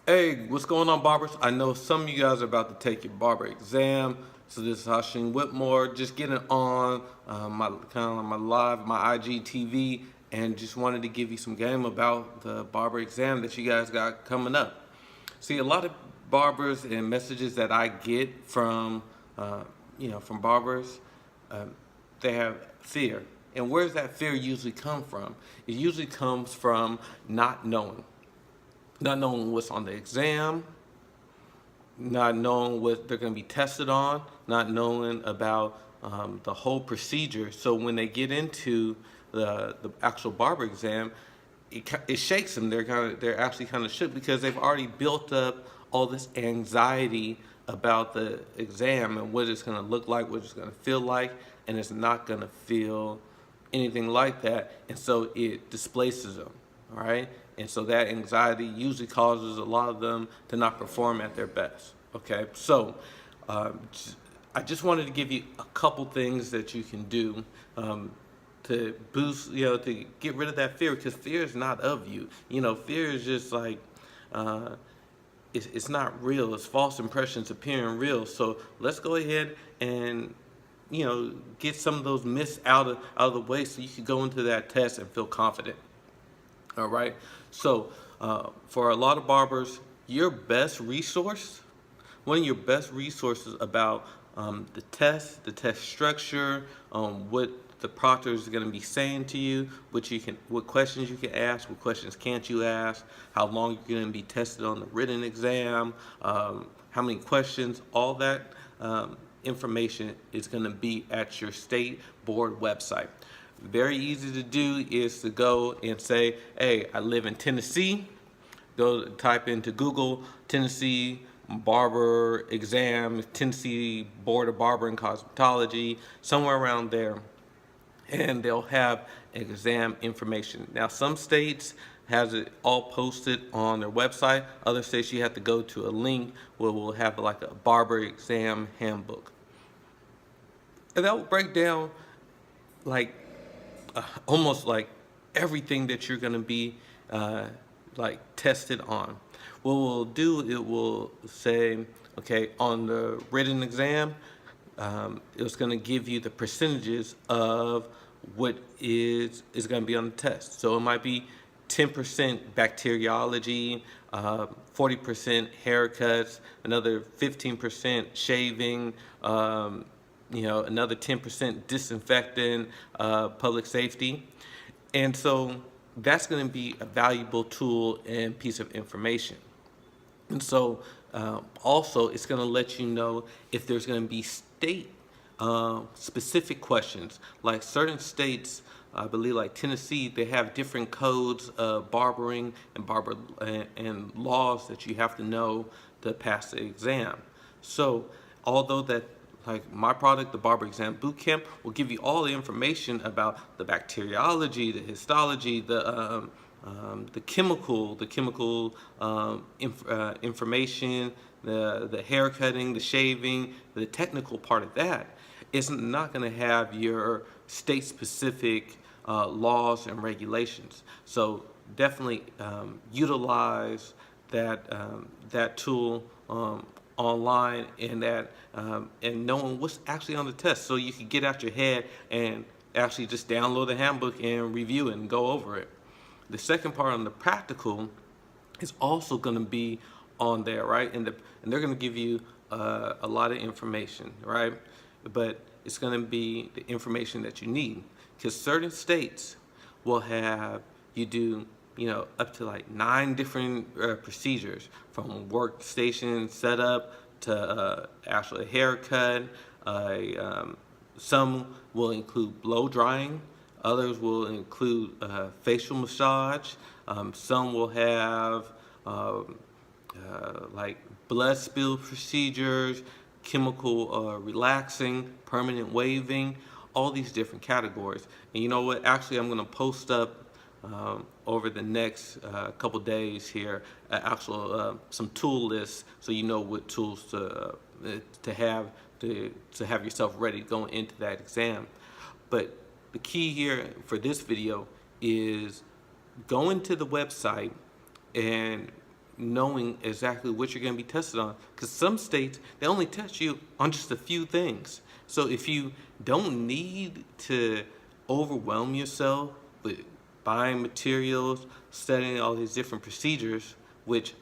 Hey, what's going on, barbers? I know some of you guys are about to take your barber exam. So this is Hashim Whitmore, just getting on my kind of my live, my IGTV, and just wanted to give you some game about the barber exam that you guys got coming up. See, a lot of barbers and messages that I get from, from barbers, um, they have fear. And where does that fear usually come from? It usually comes from not knowing what's on the exam, not knowing what they're going to be tested on, not knowing about the whole procedure. So when they get into the actual barber exam, it shakes them. They're actually kind of shook because they've already built up all this anxiety about the exam and what it's going to look like, what it's going to feel like, and it's not going to feel anything like that, and so it displaces them. All right, and so that anxiety usually causes a lot of them to not perform at their best. Okay, so um, I just wanted to give you a couple things that you can do to boost, to get rid of that fear, because fear is not of you. Fear is just like uh, it's not real. It's false impressions appearing real. So let's go ahead and get some of those myths out of the way so you can go into that test and feel confident. All right. So for a lot of barbers, one of your best resources about the test structure, what the proctor is going to be saying to you, what questions you can ask, what questions can't you ask, how long you're going to be tested on the written exam, how many questions, all that information is going to be at your state board website. Very easy to do is to go and say, hey, I live in Tennessee. Go type into Google Tennessee barber exam, Tennessee Board of Barber and Cosmetology, somewhere around there, and they'll have exam information. Now, some states has it all posted on their website. Other states you have to go to a link where we'll have like a barber exam handbook, and that will break down like almost like everything that you're going to be like tested on. What we'll do, it will say, okay, on the written exam, it's going to give you the percentages of what is going to be on the test. So it might be 10% bacteriology, 40% haircuts, another 15% shaving, another 10% disinfectant, public safety. And so that's going to be a valuable tool and piece of information. And so also it's going to let you know if there's going to be state specific questions. Like certain states, I believe like Tennessee, they have different codes of barbering and laws that you have to know to pass the exam. So although that like my product, the Barber Exam Bootcamp, will give you all the information about the bacteriology, the histology, the chemical information, the hair cutting, the shaving, the technical part of that. It's not going to have your state-specific laws and regulations. So definitely utilize that tool online, and knowing what's actually on the test, so you can get out your head and actually just download the handbook and review it and go over it. The second part on the practical is also going to be on there, right? And they're going to give you a lot of information, right? But it's going to be the information that you need, because certain states will have you do up to like 9 different procedures, from workstation setup to actual haircut. Some will include blow drying. Others will include facial massage. Some will have like blood spill procedures, chemical relaxing, permanent waving, all these different categories. And you know what? Actually, I'm going to post up over the next couple days here actual some tool lists, so you know what tools to have yourself ready going into that exam. But the key here for this video is going to the website and knowing exactly what you're going to be tested on. Because some states, they only test you on just a few things. So if you don't need to overwhelm yourself with buying materials, studying all these different procedures, which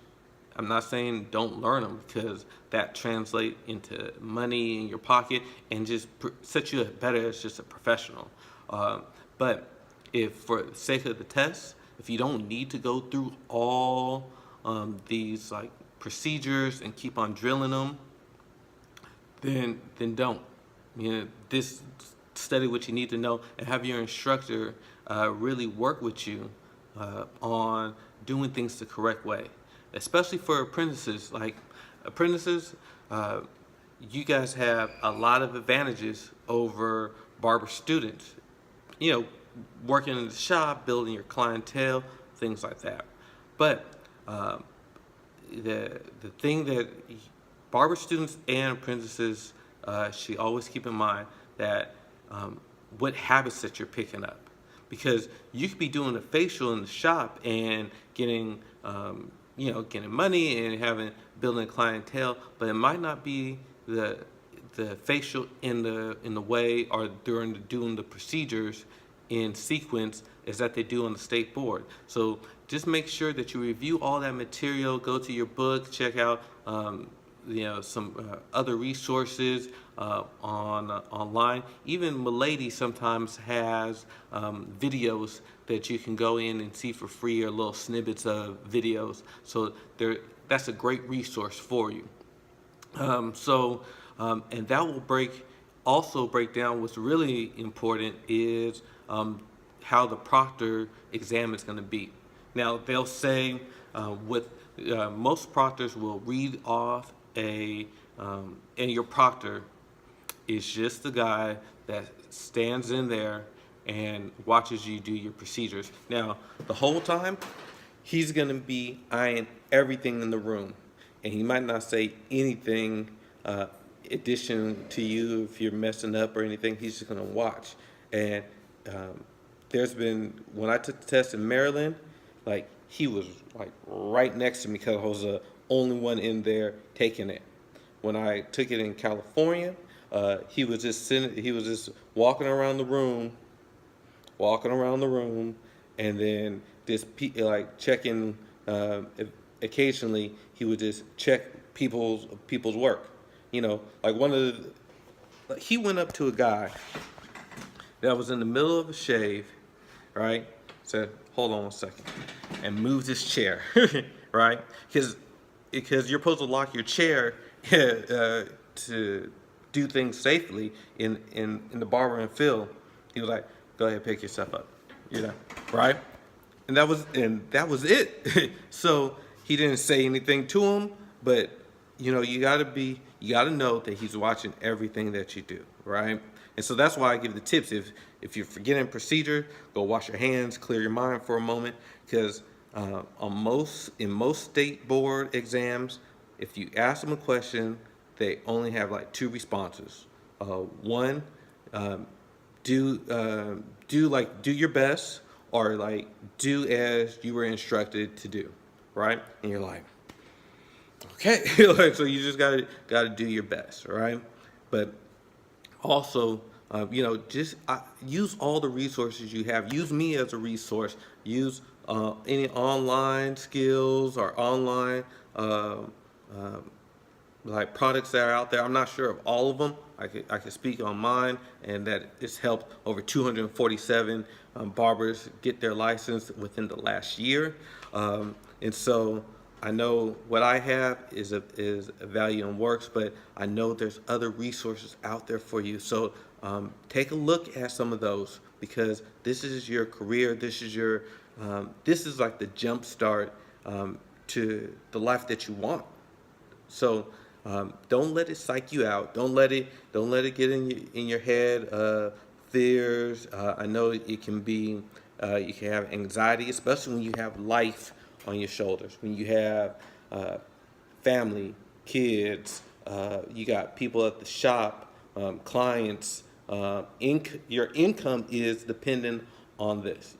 I'm not saying don't learn them, because that translates into money in your pocket and just sets you up better as just a professional. But if, for the sake of the test, if you don't need to go through all these like procedures and keep on drilling them, then don't. This study what you need to know and have your instructor really work with you on doing things the correct way, especially for apprentices. Like apprentices, you guys have a lot of advantages over barber students. Working in the shop, building your clientele, things like that. But the thing that barber students and apprentices should always keep in mind that what habits that you're picking up, because you could be doing a facial in the shop and getting getting money and building a clientele, but it might not be the facial in the way or doing the procedures in sequence as that they do on the state board. So just make sure that you review all that material, go to your book, check out some other resources online. Even Milady sometimes has videos that you can go in and see for free, or little snippets of videos. So that's a great resource for you. And that will break down what's really important is how the proctor exam is going to be. Now they'll say most proctors will read off and your proctor is just the guy that stands in there and watches you do your procedures. Now the whole time he's going to be eyeing everything in the room, and he might not say anything addition to you if you're messing up or anything. He's just going to watch. And there's been, when I took the test in Maryland, like he was like right next to me because I was the only one in there taking it. When I took it in California, he was just walking around the room, and then just like checking. Occasionally, he would just check people's work. Like he went up to a guy that was in the middle of a shave, right? Said, "Hold on a second," and moved his chair, right? Because you're supposed to lock your chair to do things safely in the barber and field. He was like, "Go ahead, pick yourself up," right? And that was it. So he didn't say anything to him, but you gotta know that he's watching everything that you do, right? And so that's why I give the tips. If you're forgetting procedure, go wash your hands, clear your mind for a moment, because in most state board exams, if you ask them a question, they only have like two responses. One, do your best, or like do as you were instructed to do, right? And you're like, okay, so you just gotta do your best, right? But also, just use all the resources you have. Use me as a resource. Use any online skills or online like products that are out there. I'm not sure of all of them. I could speak on mine, and that it's helped over 247 barbers get their license within the last year. And so I know what I have is a value and works, but I know there's other resources out there for you. So take a look at some of those, because this is your career. This is like the jump start to the life that you want. So don't let it psych you out. Don't let it get in your head. Fears. I know it can be. You can have anxiety, especially when you have life on your shoulders. When you have family, kids, you got people at the shop, clients. Your income is dependent on this.